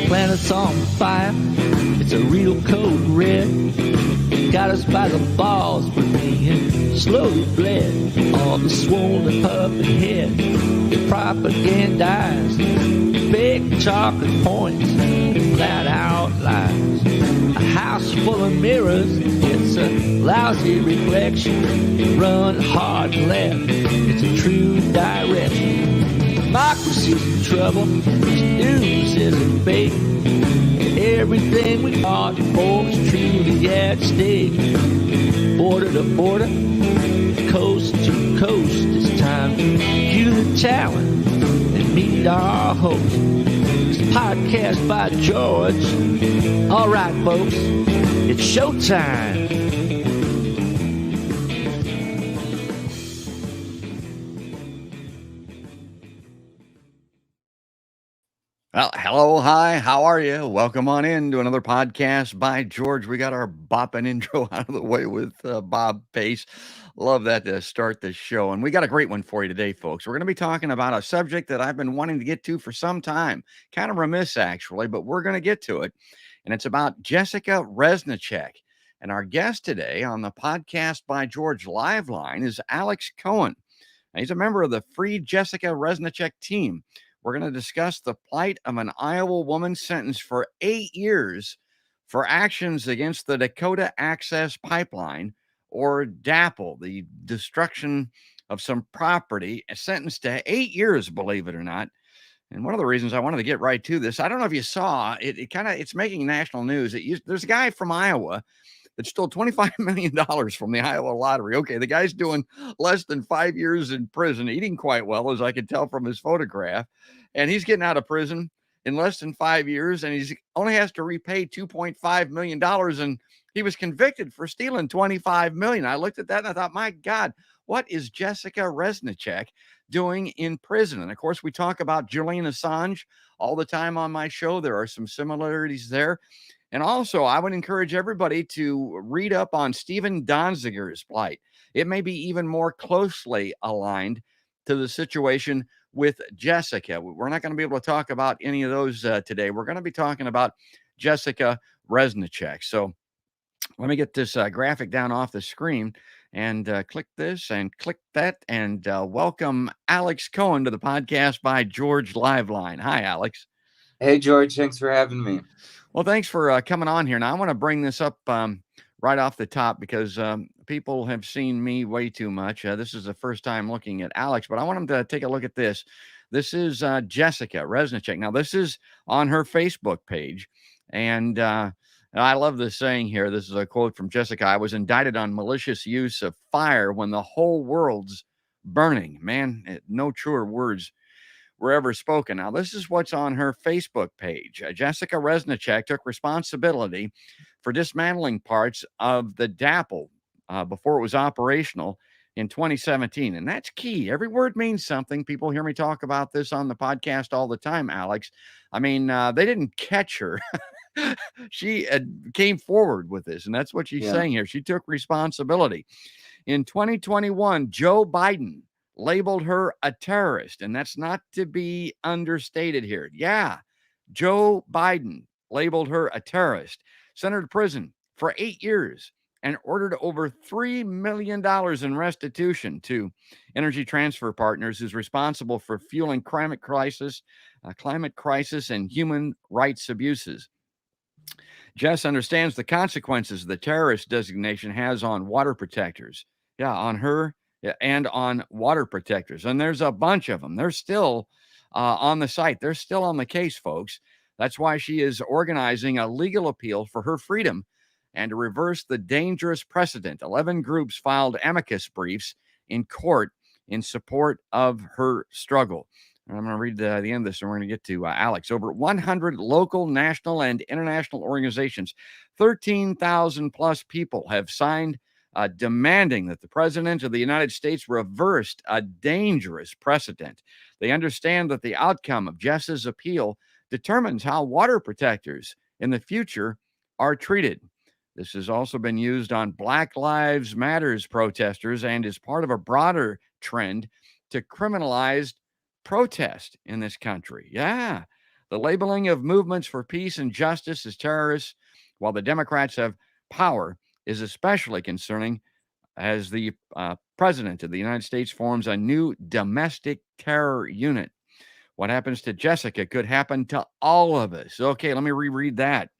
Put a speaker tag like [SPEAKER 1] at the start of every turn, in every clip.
[SPEAKER 1] planet's on fire. It's a real code red. Got us by the balls, we're being slowly bled. All the swollen puppet head, they propagandize fake chocolate points and flat out lies. A house full of mirrors, it's a lousy reflection. Run hard left, it's a true direction. Democracy's in trouble, this news isn't fake. Everything we fought for is truly at stake. Border to border, coast to coast, it's time to cue the challenge and meet our host. It's podcast by George. All right, folks, it's showtime.
[SPEAKER 2] Well, hello, hi, how are you? Welcome on in to another podcast by George. We got our bopping intro out of the way with Bob Pace. Love that to start the show. And we got a great one for you today, folks. We're going to be talking about a subject that I've been wanting to get to for some time. Kind of remiss, actually, but we're going to get to it. And it's about Jessica Reznicek. And our guest today on the podcast by George live line is Alex Cohen. Now, he's a member of the Free Jessica Reznicek team. We're going to discuss the plight of an Iowa woman sentenced for 8 years for actions against the Dakota Access Pipeline, or DAPL, the destruction of some property, sentenced to 8 years, believe it or not. And one of the reasons I wanted to get right to this, I don't know if you saw it, it's making national news. There's a guy from Iowa that stole $25 million from the Iowa lottery. Okay, the guy's doing less than 5 years in prison, eating quite well, as I can tell from his photograph. And he's getting out of prison in less than 5 years, and he only has to repay $2.5 million. And he was convicted for stealing $25 million. I looked at that and I thought, my God, what is Jessica Reznicek doing in prison? And of course, we talk about Julian Assange all the time on my show. There are some similarities there. And also, I would encourage everybody to read up on Stephen Donziger's plight. It may be even more closely aligned to the situation with Jessica. We're not going to be able to talk about any of those today. We're going to be talking about Jessica Reznicek. So let me get this graphic down off the screen and click this and click that and welcome Alex Cohen to the podcast by George Liveline. Hi, Alex.
[SPEAKER 3] Hey, George. Thanks for having me.
[SPEAKER 2] Well, thanks for coming on here. Now, I want to bring this up right off the top because people have seen me way too much. This is the first time looking at Alex, but I want them to take a look at this. This is Jessica Reznicek. Now, this is on her Facebook page, and I love this saying here. This is a quote from Jessica. "I was indicted on malicious use of fire when the whole world's burning." Man, no truer words were ever spoken. Now, this is what's on her Facebook page. Jessica Reznicek took responsibility for dismantling parts of the DAPL before it was operational in 2017. And that's key. Every word means something. People hear me talk about this on the podcast all the time, Alex. I mean, they didn't catch her. She came forward with this, and that's what she's saying here. She took responsibility. In 2021, Joe Biden labeled her a terrorist, and that's not to be understated here. Yeah, Joe Biden labeled her a terrorist, sent her to prison for 8 years, and ordered over $3 million in restitution to Energy Transfer Partners, who's responsible for fueling climate crisis and human rights abuses. Jess understands the consequences the terrorist designation has on water protectors. Yeah, on her and on water protectors. And there's a bunch of them. They're still on the site. They're still on the case, folks. That's why she is organizing a legal appeal for her freedom and to reverse the dangerous precedent. 11 groups filed amicus briefs in court in support of her struggle. And I'm going to read the end of this, and we're going to get to Alex. Over 100 local, national, and international organizations, 13,000 plus people have signed demanding that the president of the United States reversed a dangerous precedent. They understand that the outcome of Jess's appeal determines how water protectors in the future are treated. This has also been used on Black Lives Matters protesters and is part of a broader trend to criminalize protest in this country. Yeah. The labeling of movements for peace and justice as terrorists, while the Democrats have power, is especially concerning as the president of the United States forms a new domestic terror unit. What happens to Jessica could happen to all of us. Okay, let me reread that.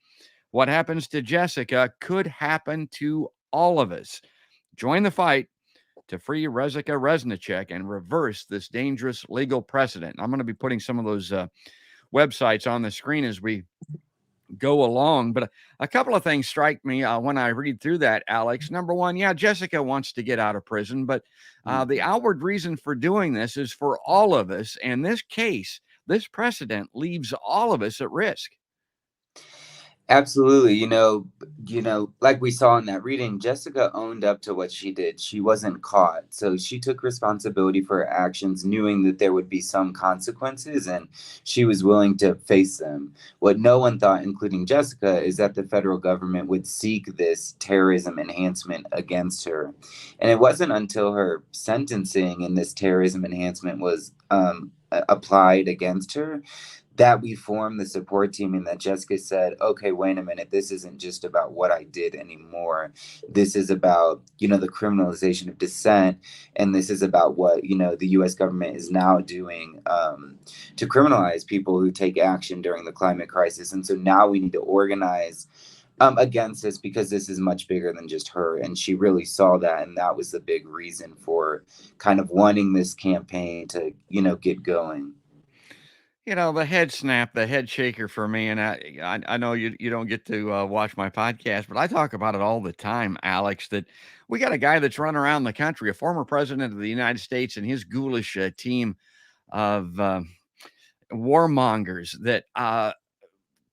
[SPEAKER 2] What happens to Jessica could happen to all of us. Join the fight to free Jessica Reznicek and reverse this dangerous legal precedent. I'm going to be putting some of those websites on the screen as we go along. But a couple of things strike me when I read through that, Alex. Number one, yeah, Jessica wants to get out of prison, but the outward reason for doing this is for all of us. And this case, this precedent leaves all of us at risk.
[SPEAKER 3] Absolutely. Like we saw in that reading, Jessica owned up to what she did. She wasn't caught. So she took responsibility for her actions, knowing that there would be some consequences, and she was willing to face them. What no one thought, including Jessica, is that the federal government would seek this terrorism enhancement against her. And it wasn't until her sentencing and this terrorism enhancement was applied against her that we formed the support team, and that Jessica said, okay, wait a minute, this isn't just about what I did anymore. This is about, the criminalization of dissent. And this is about what, the US government is now doing to criminalize people who take action during the climate crisis. And so now we need to organize against this, because this is much bigger than just her. And she really saw that. And that was the big reason for kind of wanting this campaign to, get going.
[SPEAKER 2] The head snap, the head shaker for me, and I know you don't get to watch my podcast, but I talk about it all the time, Alex, that we got a guy that's running around the country, a former president of the United States, and his ghoulish team of warmongers that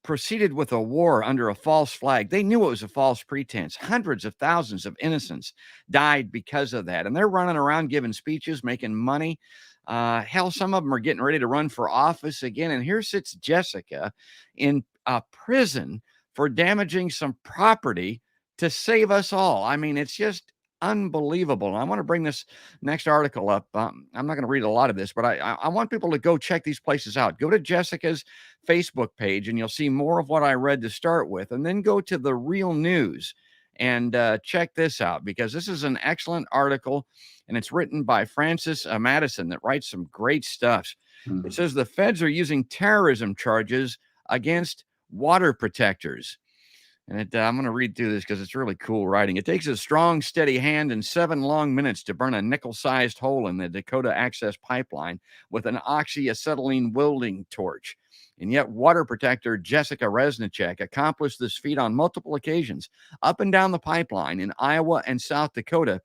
[SPEAKER 2] proceeded with a war under a false flag. They knew it was a false pretense. Hundreds of thousands of innocents died because of that, and they're running around giving speeches, making money. Hell, some of them are getting ready to run for office again. And here sits Jessica in prison for damaging some property to save us all. I mean, it's just unbelievable. And I want to bring this next article up. I'm not going to read a lot of this, but I want people to go check these places out. Go to Jessica's Facebook page and you'll see more of what I read to start with. And then go to the Real News and check this out, because this is an excellent article. And it's written by Francis Madison that writes some great stuff. Mm-hmm. It says the feds are using terrorism charges against water protectors. And I'm going to read through this because it's really cool writing. It takes a strong, steady hand and 7 long minutes to burn a nickel-sized hole in the Dakota Access Pipeline with an oxyacetylene welding torch. And yet water protector Jessica Reznicek accomplished this feat on multiple occasions up and down the pipeline in Iowa and South Dakota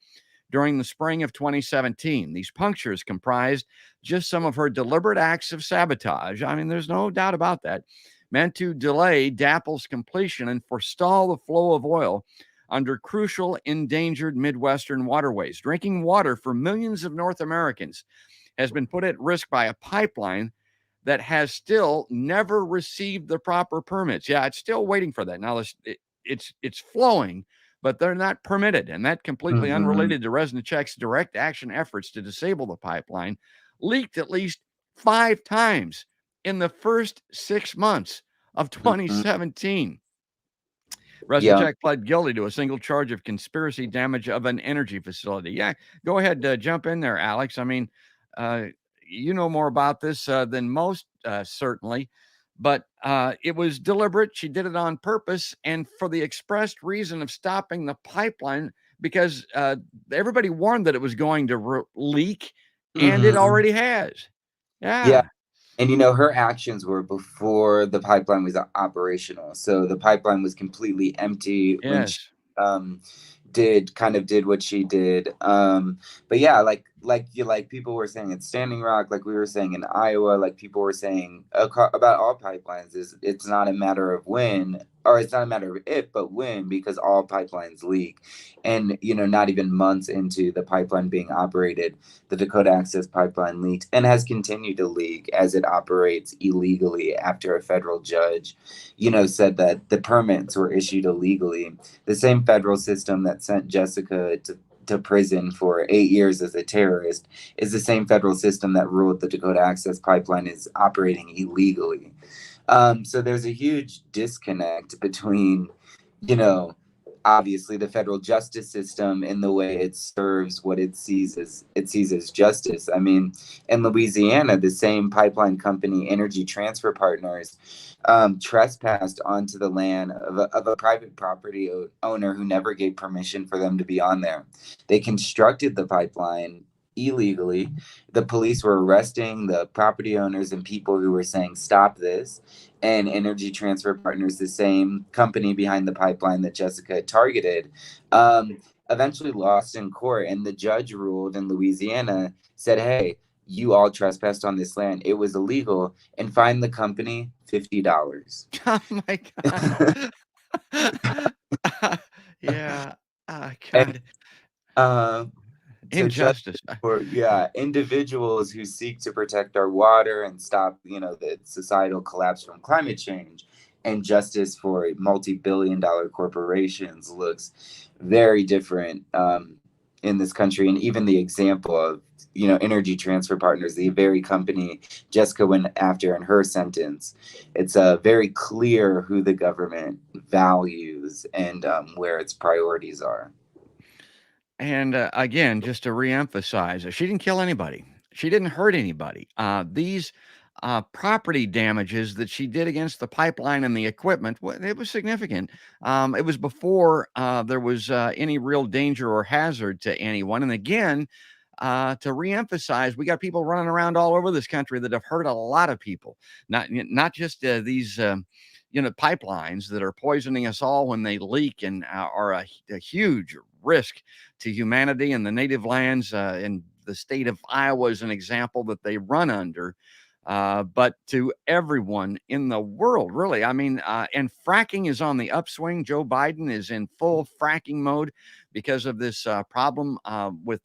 [SPEAKER 2] during the spring of 2017. These punctures comprised just some of her deliberate acts of sabotage. I mean, there's no doubt about that. Meant to delay DAPL's completion and forestall the flow of oil under crucial endangered Midwestern waterways. Drinking water for millions of North Americans has been put at risk by a pipeline that has still never received the proper permits. Yeah, it's still waiting for that. Now, it's flowing, but they're not permitted. And that completely unrelated to Reznicek's direct action efforts to disable the pipeline leaked at least 5 times in the first 6 months of 2017. Reznicek pled guilty to a single charge of conspiracy damage of an energy facility. Yeah, go ahead, jump in there, Alex. I mean, you know more about this than most, certainly. But it was deliberate. She did it on purpose and for the expressed reason of stopping the pipeline, because everybody warned that it was going to leak, and it already has.
[SPEAKER 3] Yeah. And, her actions were before the pipeline was operational. So the pipeline was completely empty when she did what she did. But yeah, like people were saying at Standing Rock, like we were saying in Iowa, like people were saying about all pipelines, is it's not a matter of when, or it's not a matter of if, but when, because all pipelines leak. And, not even months into the pipeline being operated, the Dakota Access Pipeline leaked and has continued to leak as it operates illegally after a federal judge, said that the permits were issued illegally. The same federal system that sent Jessica to prison for 8 years as a terrorist is the same federal system that ruled the Dakota Access Pipeline is operating illegally. So there's a huge disconnect between, you know, obviously the federal justice system and the way it serves what it sees as justice. I mean, in Louisiana, the same pipeline company, Energy Transfer Partners, trespassed onto the land of a private property owner who never gave permission for them to be on there. They constructed the pipeline illegally. The police were arresting the property owners and people who were saying, "Stop this." And Energy Transfer Partners, the same company behind the pipeline that Jessica targeted, eventually lost in court. And the judge ruled in Louisiana, said, "Hey, you all trespassed on this land. It was illegal," and fined the company $50.
[SPEAKER 2] Oh my God. Yeah.
[SPEAKER 3] And
[SPEAKER 2] God.
[SPEAKER 3] to judge
[SPEAKER 2] Injustice.
[SPEAKER 3] for individuals who seek to protect our water and stop the societal collapse from climate change, and justice for multi-billion-dollar corporations looks very different in this country. And even the example of Energy Transfer Partners, the very company Jessica went after in her sentence, it's very clear who the government values and where its priorities are.
[SPEAKER 2] And again, just to reemphasize, she didn't kill anybody. She didn't hurt anybody. These property damages that she did against the pipeline and the equipment, it was significant. It was before there was any real danger or hazard to anyone. And again, to reemphasize, we got people running around all over this country that have hurt a lot of people. Not just these pipelines that are poisoning us all when they leak and are a huge risk to humanity and the native lands. In the state of Iowa is an example that they run under, but to everyone in the world, really. I mean, and fracking is on the upswing. Joe Biden is in full fracking mode because of this problem with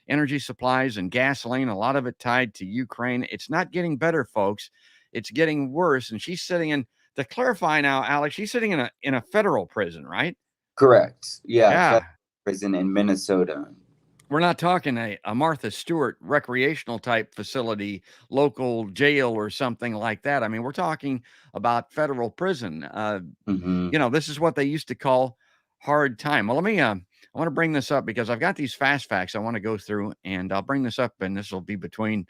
[SPEAKER 2] energy supplies and gasoline, a lot of it tied to Ukraine. It's not getting better, folks. It's getting worse. And she's sitting in, to clarify now, Alex, she's sitting in a federal prison, right?
[SPEAKER 3] Correct. Yeah,
[SPEAKER 2] Yeah.
[SPEAKER 3] federal prison in Minnesota.
[SPEAKER 2] We're not talking a Martha Stewart recreational type facility, local jail or something like that. I mean, we're talking about federal prison. This is what they used to call hard time. Well, I want to bring this up because I've got these fast facts I want to go through, and I'll bring this up, and this will be between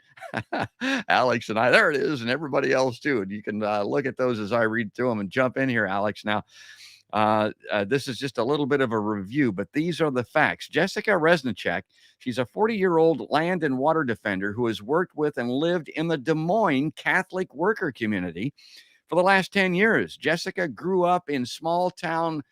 [SPEAKER 2] Alex and I. There it is, and everybody else too. And you can look at those as I read through them and jump in here, Alex. Now, this is just a little bit of a review, but these are the facts. Jessica Reznicek, she's a 40-year-old land and water defender who has worked with and lived in the Des Moines Catholic worker community for the last 10 years. Jessica grew up in small town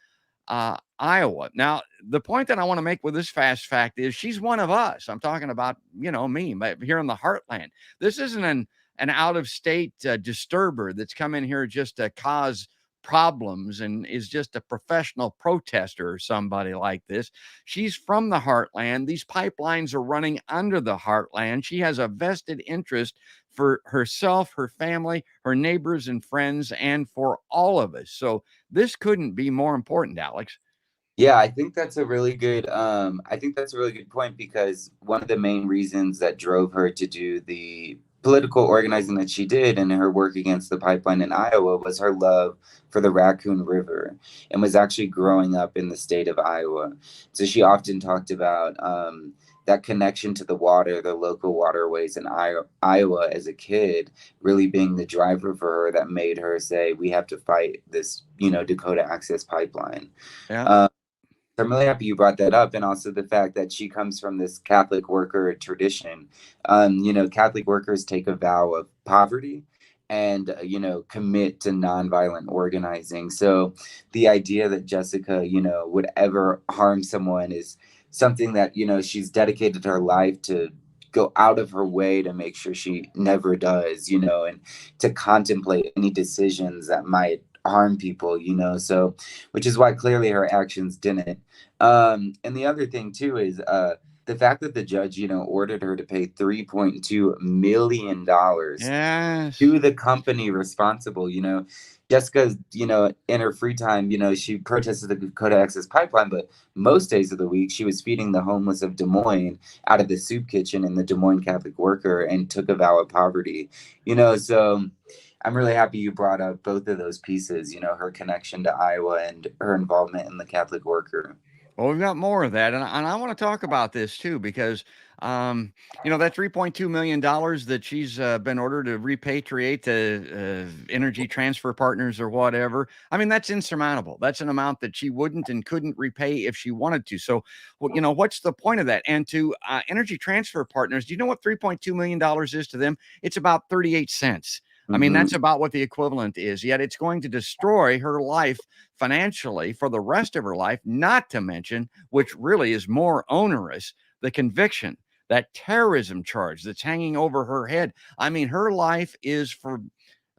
[SPEAKER 2] Iowa. Now, the point that I want to make with this fast fact is she's one of us. I'm talking about, me, but here in the Heartland. This isn't an out-of-state disturber that's come in here just to cause problems and is just a professional protester or somebody like this. She's from the Heartland. These pipelines are running under the Heartland. She has a vested interest for herself, her family, her neighbors and friends, and for all of us. So this couldn't be more important, Alex.
[SPEAKER 3] Yeah, I think that's a really good point, because one of the main reasons that drove her to do the political organizing that she did and her work against the pipeline in Iowa was her love for the Raccoon River, and was actually growing up in the state of Iowa. So she often talked about that connection to the water, the local waterways in Iowa as a kid, really being the driver for her that made her say, "We have to fight this, Dakota Access Pipeline."
[SPEAKER 2] Yeah.
[SPEAKER 3] So I'm really happy you brought that up, and also the fact that she comes from this Catholic worker tradition. Catholic workers take a vow of poverty and, commit to nonviolent organizing. So the idea that Jessica, would ever harm someone is something that, she's dedicated her life to go out of her way to make sure she never does, and to contemplate any decisions that might harm people, so, which is why clearly her actions didn't. And the other thing too is the fact that the judge, ordered her to pay $3.2 million
[SPEAKER 2] Yes.
[SPEAKER 3] to the company responsible. Jessica, in her free time, she protested the Dakota Access Pipeline, but most days of the week, she was feeding the homeless of Des Moines out of the soup kitchen in the Des Moines Catholic Worker and took a vow of poverty. So I'm really happy you brought up both of those pieces, her connection to Iowa and her involvement in the Catholic Worker.
[SPEAKER 2] Well, we've got more of that, and I want to talk about this too because, that $3.2 million that she's been ordered to repatriate to Energy Transfer Partners or whatever. I mean, that's insurmountable. That's an amount that she wouldn't and couldn't repay if she wanted to. So, well, what's the point of that? And to Energy Transfer Partners, do you know what $3.2 million is to them? It's about 38 cents. I mean,
[SPEAKER 3] Mm-hmm.
[SPEAKER 2] that's about what the equivalent is. Yet it's going to destroy her life financially for the rest of her life, not to mention, which really is more onerous, the conviction, that terrorism charge that's hanging over her head. I mean, her life is, for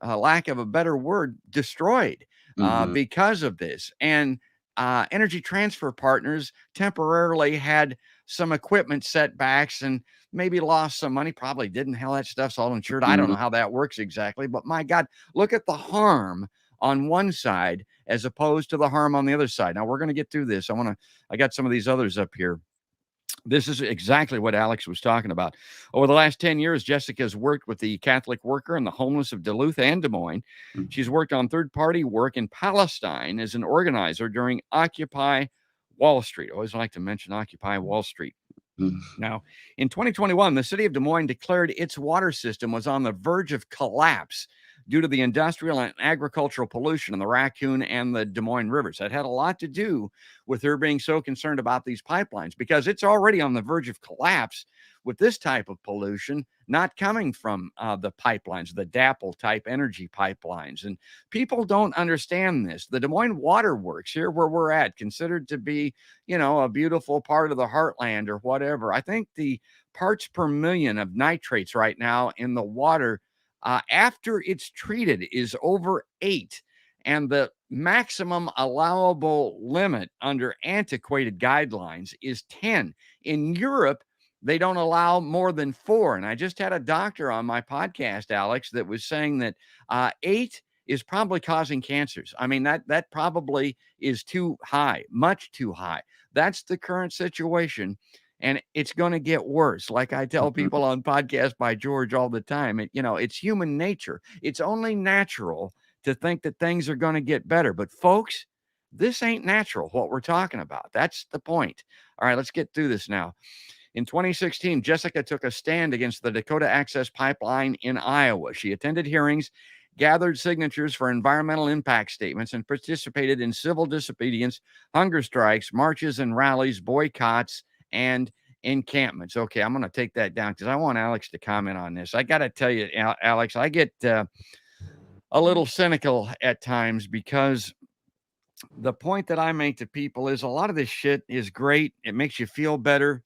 [SPEAKER 2] lack of a better word, destroyed
[SPEAKER 3] Mm-hmm.
[SPEAKER 2] because of this. And Energy Transfer Partners temporarily had some equipment setbacks and maybe lost some money, probably didn't. Hell, that stuff's all insured. I don't
[SPEAKER 3] Mm-hmm.
[SPEAKER 2] know how that works exactly, but my God, look at the harm on one side as opposed to the harm on the other side. Now we're going to get through this. I got some of these others up here. This is exactly what Alex was talking about. Over the last 10 years, Jessica has worked with the Catholic Worker and the homeless of Duluth and Des Moines. She's worked on third party work in Palestine as an organizer during Occupy Wall Street. I always like to mention Occupy Wall Street. Now, in 2021, the city of Des Moines declared its water system was on the verge of collapse due to the industrial and agricultural pollution in the Raccoon and the Des Moines rivers. That had a lot to do with her being so concerned about these pipelines because it's already on the verge of collapse with this type of pollution not coming from the pipelines, the DAPL type energy pipelines. And people don't understand this. The Des Moines Water Works, here where we're at, considered to be, a beautiful part of the heartland or whatever. I think the parts per million of nitrates right now in the water after it's treated is over 8. And the maximum allowable limit under antiquated guidelines is 10. In Europe, they don't allow more than 4. And I just had a doctor on my podcast, Alex, that was saying that 8 is probably causing cancers. I mean, that probably is too high, much too high. That's the current situation. And it's going to get worse. Like I tell people on Podcast by George all the time, it's human nature. It's only natural to think that things are going to get better. But folks, this ain't natural, what we're talking about. That's the point. All right, let's get through this now. In 2016, Jessica took a stand against the Dakota Access Pipeline in Iowa. She attended hearings, gathered signatures for environmental impact statements, and participated in civil disobedience, hunger strikes, marches and rallies, boycotts, and encampments. Okay, I'm going to take that down because I want Alex to comment on this. I got to tell you, Alex, I get a little cynical at times because the point that I make to people is a lot of this shit is great. It makes you feel better.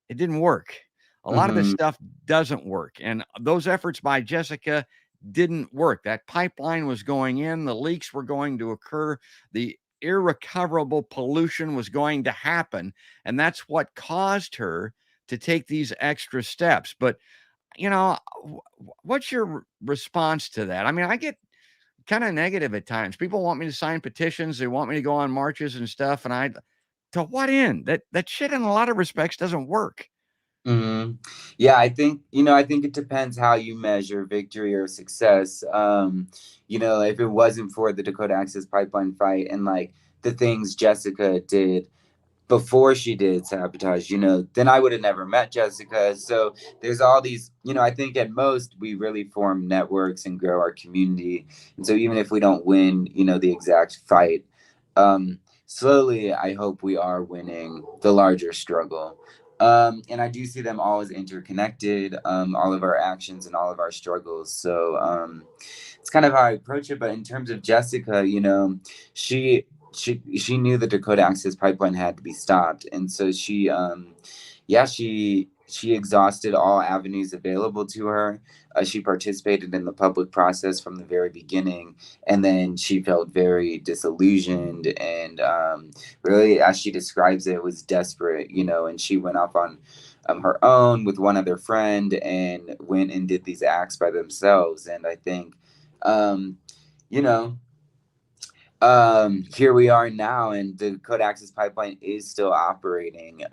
[SPEAKER 2] It didn't work. A lot of this
[SPEAKER 3] Mm-hmm.
[SPEAKER 2] stuff doesn't work. And those efforts by Jessica didn't work. That pipeline was going in, the leaks were going to occur, the irrecoverable pollution was going to happen. And that's what caused her to take these extra steps. But, what's your response to that? I mean, I get kind of negative at times. People want me to sign petitions, they want me to go on marches and stuff. And to what end? That shit in a lot of respects doesn't work.
[SPEAKER 3] Mm-hmm. Yeah, I think it depends how you measure victory or success. If it wasn't for the Dakota Access Pipeline fight and like the things Jessica did before she did sabotage, then I would have never met Jessica. So there's all these, I think at most we really form networks and grow our community. And so even if we don't win, the exact fight, slowly I hope we are winning the larger struggle. And I do see them all as interconnected, all of our actions and all of our struggles. So it's kind of how I approach it. But in terms of Jessica, she she knew the Dakota Access Pipeline had to be stopped, and so she exhausted all avenues available to her. She participated in the public process from the very beginning, and then she felt very disillusioned and really, as she describes it, was desperate, and she went off on her own with one other friend and went and did these acts by themselves. And I think, um, you know Here we are now, and the Dakota Access Pipeline is still operating.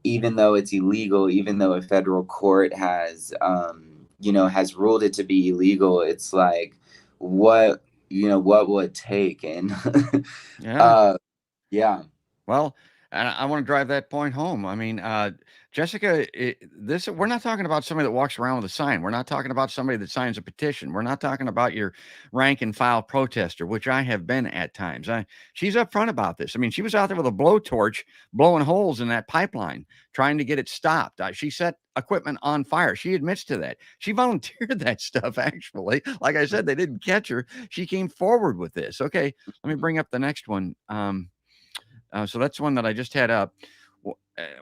[SPEAKER 3] Even though it's illegal, even though a federal court has, has ruled it to be illegal, it's like, what will it take? And,
[SPEAKER 2] Yeah.
[SPEAKER 3] uh, yeah.
[SPEAKER 2] Well, and I want to drive that point home. I mean, Jessica, this we're not talking about somebody that walks around with a sign. We're not talking about somebody that signs a petition. We're not talking about your rank and file protester, which I have been at times. She's upfront about this. I mean, she was out there with a blowtorch, blowing holes in that pipeline, trying to get it stopped. She set equipment on fire. She admits to that. She volunteered that stuff, actually. Like I said, they didn't catch her. She came forward with this. Okay, let me bring up the next one. So that's one that I just had up.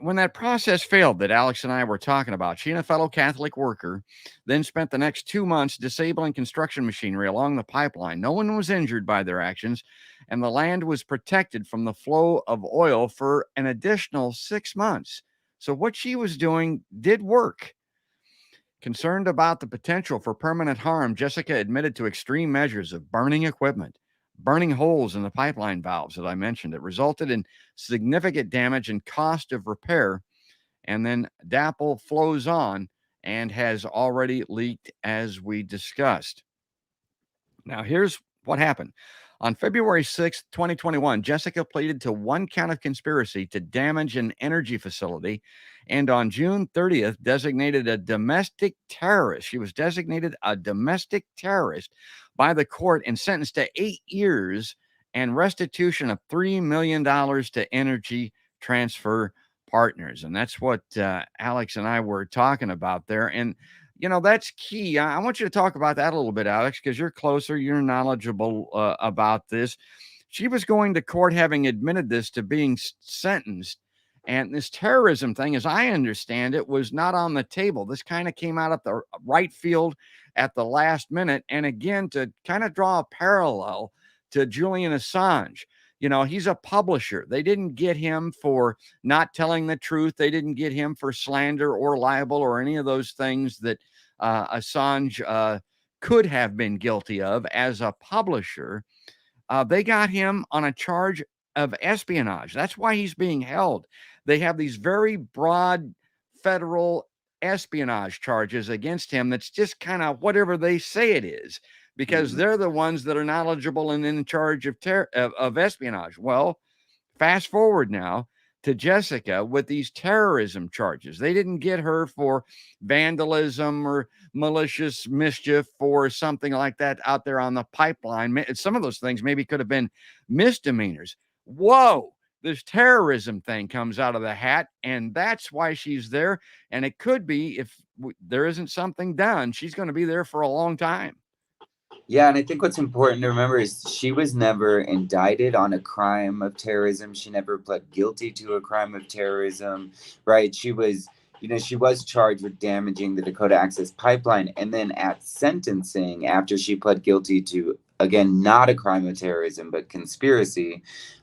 [SPEAKER 2] When that process failed that Alex and I were talking about, she and a fellow Catholic worker then spent the next 2 months disabling construction machinery along the pipeline. No one was injured by their actions, and the land was protected from the flow of oil for an additional 6 months. So what she was doing did work. Concerned about the potential for permanent harm, Jessica admitted to extreme measures of burning equipment, burning holes in the pipeline valves that I mentioned. It resulted in significant damage and cost of repair. And then DAPL flows on and has already leaked, as we discussed. Now, here's what happened. On February 6th, 2021, Jessica pleaded to one count of conspiracy to damage an energy facility. And on June 30th, designated a domestic terrorist. She was designated a domestic terrorist by the court and sentenced to 8 years and restitution of $3 million to Energy Transfer Partners. And that's what Alex and I were talking about there. And that's key. I want you to talk about that a little bit, Alex, because you're closer, you're knowledgeable about this. She was going to court having admitted this to being sentenced. And this terrorism thing, as I understand it, was not on the table. This kind of came out at the right field at the last minute. And again, to kind of draw a parallel to Julian Assange. He's a publisher. They didn't get him for not telling the truth. They didn't get him for slander or libel or any of those things that Assange could have been guilty of as a publisher. They got him on a charge of espionage. That's why he's being held. They have these very broad federal espionage charges against him. That's just kind of whatever they say it is, because they're the ones that are knowledgeable and in charge of espionage. Well, fast forward now to Jessica with these terrorism charges. They didn't get her for vandalism or malicious mischief or something like that out there on the pipeline. Some of those things maybe could have been misdemeanors. Whoa, this terrorism thing comes out of the hat, and that's why she's there. And it could be, if there isn't something done, she's going to be there for a long time.
[SPEAKER 3] Yeah, and I think what's important to remember is she was never indicted on a crime of terrorism. She never pled guilty to a crime of terrorism, right? She was charged with damaging the Dakota Access Pipeline. And then at sentencing, after she pled guilty to, again, not a crime of terrorism, but conspiracy,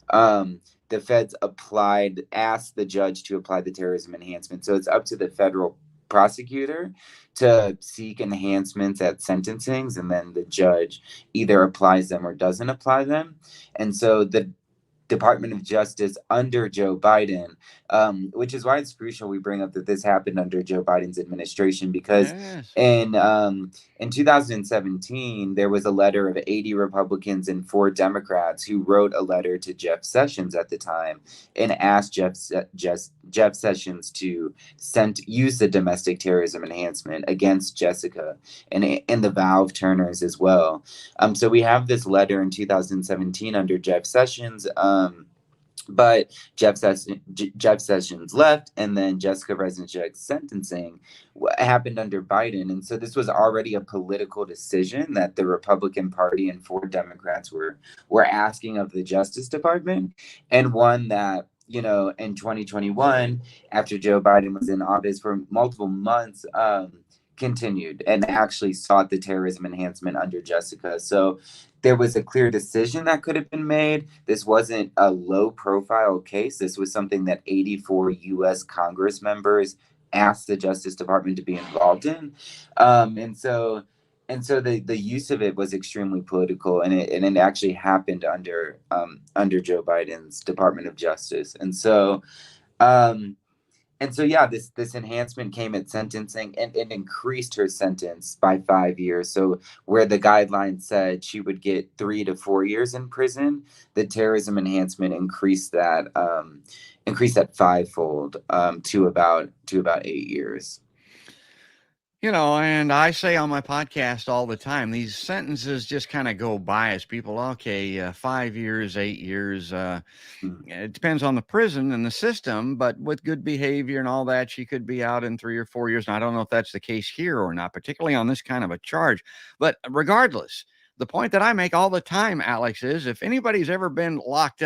[SPEAKER 3] the feds asked the judge to apply the terrorism enhancement. So it's up to the federal prosecutor to seek enhancements at sentencings, and then the judge either applies them or doesn't apply them. And so the Department of Justice under Joe Biden, which is why it's crucial we bring up that this happened under Joe Biden's administration, because in 2017, there was a letter of 80 Republicans and 4 Democrats who wrote a letter to Jeff Sessions at the time and asked Jeff Sessions to use the domestic terrorism enhancement against Jessica and the Valve Turners as well. So we have this letter in 2017 under Jeff Sessions. But Jeff Sessions left, and then Jessica Reznicek's sentencing happened under Biden. And so this was already a political decision that the Republican Party and 4 Democrats were asking of the Justice Department, and one that, in 2021, after Joe Biden was in office for multiple months, continued and actually sought the terrorism enhancement under Jessica. So there was a clear decision that could have been made. This wasn't a low profile case. This was something that 84 U.S. Congress members asked the Justice Department to be involved in. And so and so the use of it was extremely political, and it actually happened under Joe Biden's Department of Justice. Um, and so yeah, this enhancement came at sentencing, and it increased her sentence by 5 years. So where the guidelines said she would get 3 to 4 years in prison, the terrorism enhancement increased that fivefold, to about 8 years.
[SPEAKER 2] And I say on my podcast all the time, these sentences just kind of go by as people, okay, 5 years, 8 years. It depends on the prison and the system, but with good behavior and all that, she could be out in 3 or 4 years. And I don't know if that's the case here or not, particularly on this kind of a charge. But regardless, the point that I make all the time, Alex, is if anybody's ever been locked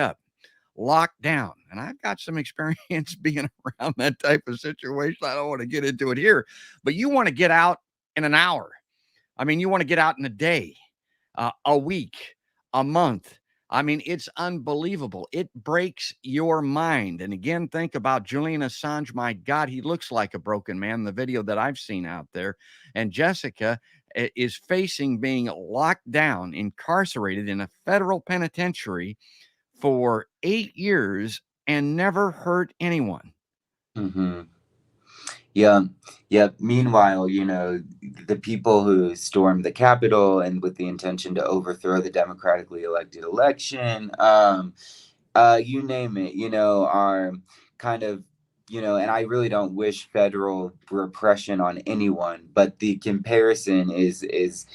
[SPEAKER 2] down, and I've got some experience being around that type of situation. I don't want to get into it here, but you want to get out in an hour. I mean, you want to get out in a day, a week, a month. I mean, it's unbelievable. It breaks your mind. And again, think about Julian Assange. My God, he looks like a broken man, the video that I've seen out there. And Jessica is facing being locked down, incarcerated in a federal penitentiary for 8 years and never hurt anyone.
[SPEAKER 3] Mm-hmm. Yeah, yeah. Meanwhile, the people who stormed the Capitol and with the intention to overthrow the democratically elected election, you name it, are kind of, and I really don't wish federal repression on anyone, but the comparison is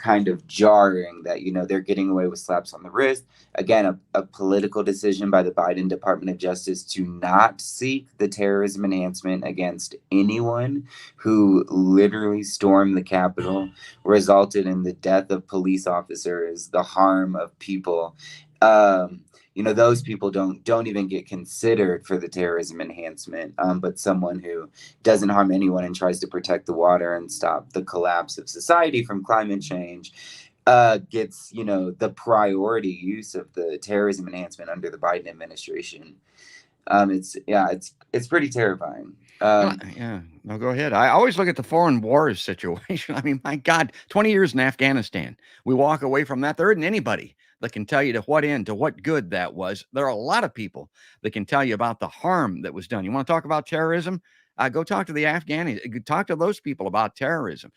[SPEAKER 3] kind of jarring that, they're getting away with slaps on the wrist. Again, a political decision by the Biden Department of Justice to not seek the terrorism enhancement against anyone who literally stormed the Capitol, resulted in the death of police officers, the harm of people. Those people don't even get considered for the terrorism enhancement, but someone who doesn't harm anyone and tries to protect the water and stop the collapse of society from climate change gets the priority use of the terrorism enhancement under the Biden administration. It's pretty terrifying.
[SPEAKER 2] Yeah, no, go ahead. I always look at the foreign wars situation. I mean, my God, 20 years in Afghanistan. We walk away from that. There isn't anybody that can tell you to what end, to what good that was. There are a lot of people that can tell you about the harm that was done. You want to talk about terrorism? Go talk to the Afghanis. Talk to those people about terrorism.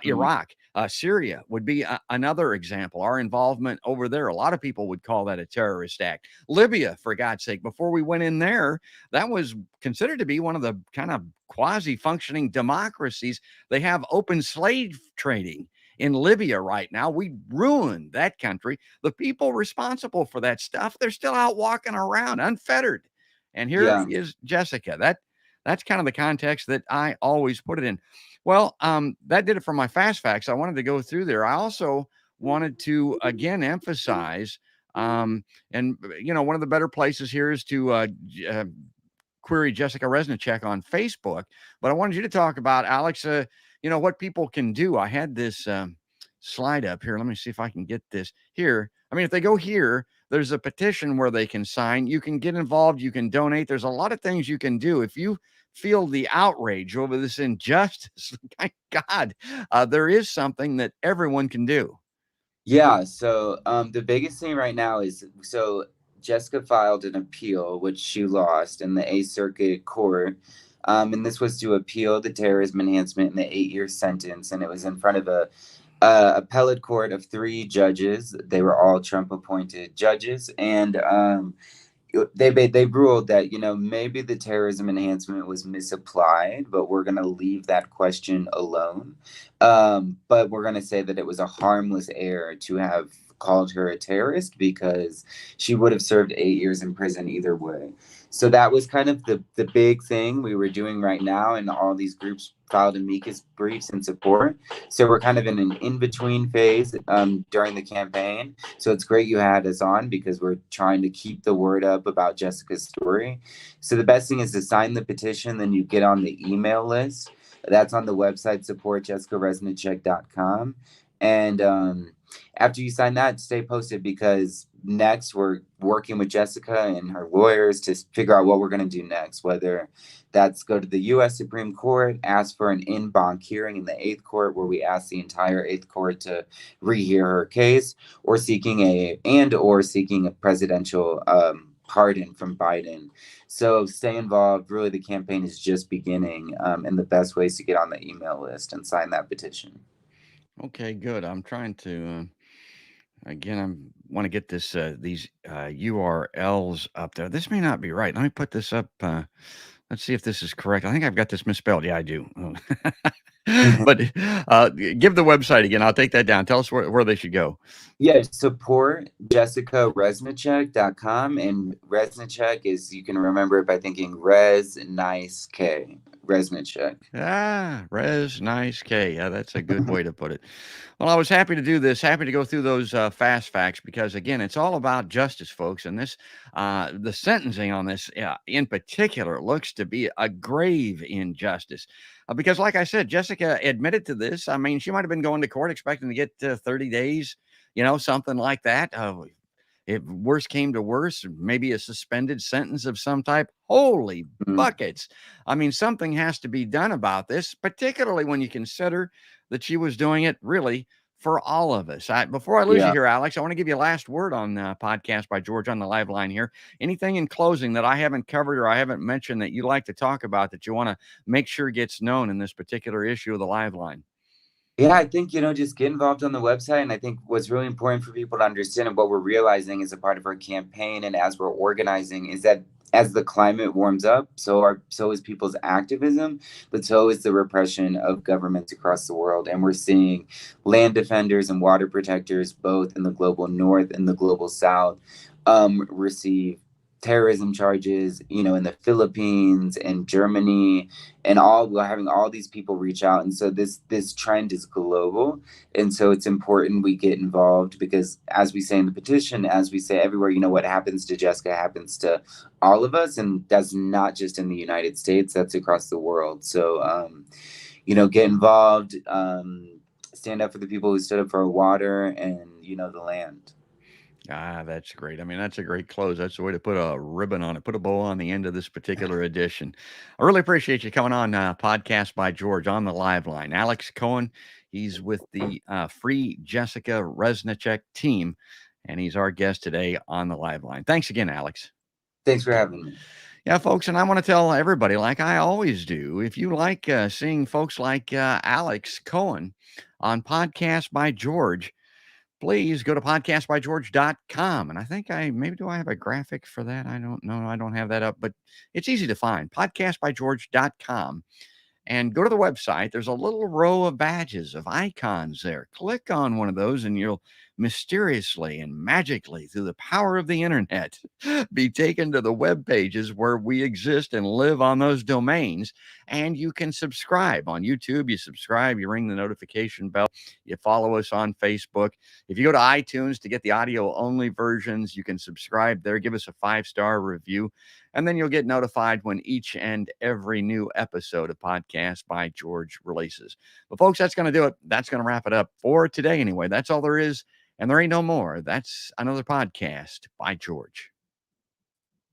[SPEAKER 2] Iraq, Syria would be another example. Our involvement over there, a lot of people would call that a terrorist act. Libya, for God's sake, before we went in there, that was considered to be one of the kind of quasi-functioning democracies. They have open slave trading in Libya right now. We ruined that country. The people responsible for that stuff, they're still out walking around unfettered. And here
[SPEAKER 3] Yeah.
[SPEAKER 2] is Jessica. That's kind of the context that I always put it in. Well, that did it for my fast facts. I wanted to go through there. I also wanted to again emphasize, and one of the better places here is to query Jessica Reznicek on Facebook. But I wanted you to talk about, Alex, what people can do. I had this slide up here. Let me see if I can get this here. I mean, if they go here, there's a petition where they can sign. You can get involved. You can donate. There's a lot of things you can do. If you feel the outrage over this injustice, my God, there is something that everyone can do.
[SPEAKER 3] Yeah. So the biggest thing right now is Jessica filed an appeal, which she lost in the Eighth Circuit Court. And this was to appeal the terrorism enhancement and the 8-year sentence. And it was in front of a appellate court of 3 judges. They were all Trump appointed judges. And they ruled that, maybe the terrorism enhancement was misapplied, but we're going to leave that question alone. But we're going to say that it was a harmless error to have called her a terrorist because she would have served 8 years in prison either way. So that was kind of the big thing we were doing right now, and all these groups filed amicus briefs in support. So we're kind of in an in-between phase during the campaign. So it's great you had us on because we're trying to keep the word up about Jessica's story. So the best thing is to sign the petition, then you get on the email list. That's on the website, supportjessicareznicek.com. And after you sign that, stay posted because next we're working with Jessica and her lawyers to figure out what we're going to do next, whether that's go to the U.S. Supreme Court, ask for an en banc hearing in the Eighth Court, where we ask the entire Eighth Court to rehear her case, or seeking a presidential pardon from Biden. So stay involved. Really, the campaign is just beginning, and the best ways to get on the email list and sign that petition.
[SPEAKER 2] Okay, good. I'm trying to again. I want to get these URLs up there. This may not be right. Let me put this up. Let's see if this is correct. I think I've got this misspelled. Yeah, I do. Oh. But give the website again. I'll take that down. Tell us where they should go.
[SPEAKER 3] Yeah, support JessicaReznicek.com. And Reznicek is, you can remember it by thinking Reznicek. Reznicek.
[SPEAKER 2] Reznicek. Yeah, that's a good way to put it. Well, I was happy to do this, happy to go through those fast facts, because again, it's all about justice, folks. And this, the sentencing on this in particular looks to be a grave injustice. Because like I said, Jessica admitted to this. I mean, she might have been going to court expecting to get 30 days, something like that. If worse came to worse, maybe a suspended sentence of some type. Holy buckets. I mean, something has to be done about this, particularly when you consider that she was doing it really for all of us. Before I lose you here, Alex, I want to give you a last word on Podcast by George on the live line here. Anything in closing that I haven't covered or I haven't mentioned that you like to talk about that you want to make sure gets known in this particular issue of the live line?
[SPEAKER 3] Yeah, I think, just get involved on the website. And I think what's really important for people to understand, and what we're realizing as a part of our campaign and as we're organizing, is that as the climate warms up, so is people's activism, but so is the repression of governments across the world. And we're seeing land defenders and water protectors, both in the global north and the global south, receive terrorism charges, in the Philippines and Germany, and we're having all these people reach out. And so this trend is global. And so it's important we get involved, because as we say in the petition, as we say everywhere, what happens to Jessica happens to all of us. And that's not just in the United States, that's across the world. So, get involved, stand up for the people who stood up for water and, the land.
[SPEAKER 2] That's great. I mean, that's a great close. That's the way to put a ribbon on it, put a bow on the end of this particular edition. I really appreciate you coming on Podcast by George on the live line. Alex Cohen, he's with the Free Jessica Reznicek team, and he's our guest today on the live line. Thanks again, Alex.
[SPEAKER 3] Thanks for having me.
[SPEAKER 2] Yeah, folks, and I want to tell everybody, like I always do, if you like seeing folks like Alex Cohen on Podcast by George, please go to podcastbygeorge.com. And I think do I have a graphic for that? I don't know. I don't have that up, but it's easy to find. Podcastbygeorge.com. And go to the website. There's a little row of badges, of icons there. Click on one of those and you'll mysteriously and magically, through the power of the internet, be taken to the web pages where we exist and live on those domains. And you can subscribe on YouTube. You subscribe, you ring the notification bell, you follow us on Facebook. If you go to iTunes to get the audio only versions, you can subscribe there, give us a 5-star review, and then you'll get notified when each and every new episode of Podcast by George releases. But folks, that's going to do it. That's going to wrap it up for today anyway. That's all there is. And there ain't no more. That's another Podcast by George.